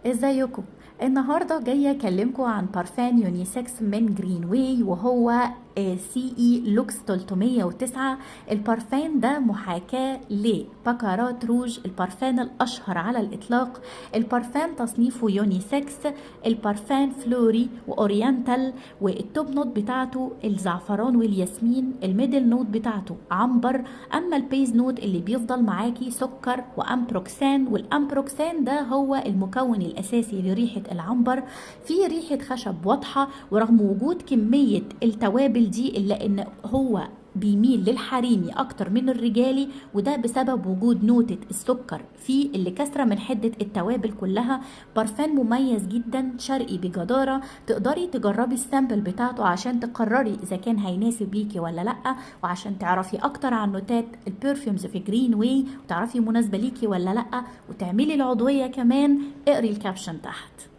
ازيكم؟ النهارده جايه اكلمكم عن بارفان يونيسكس من جرين واي، وهو سي اي لوكس 309. البارفان ده محاكاة لبكارات روج، البارفان الاشهر على الاطلاق. البارفان تصنيفه يونيسكس، البارفان فلوري واورينتال، والتوب نوت بتاعته الزعفران والياسمين، الميدل نوت بتاعته عنبر، اما البيز نوت اللي بيفضل معاكي سكر وامبروكسان، والامبروكسان ده هو المكون الاساسي لريحة العنبر. في ريحة خشب واضحة، ورغم وجود كمية التوابل دي إلا إن هو بيميل للحريمي أكتر من الرجالي، وده بسبب وجود نوتة السكر فيه اللي كسرة من حدة التوابل كلها. برفان مميز جدا، شرقي بجدارة. تقدري تجربي السامبل بتاعته عشان تقرري إذا كان هيناسب ليكي ولا لأ، وعشان تعرفي أكتر عن نوتات البرفيومز في جرين واي وتعرفي مناسبة ليكي ولا لأ، وتعملي العضوية كمان. اقري الكابشن تحت.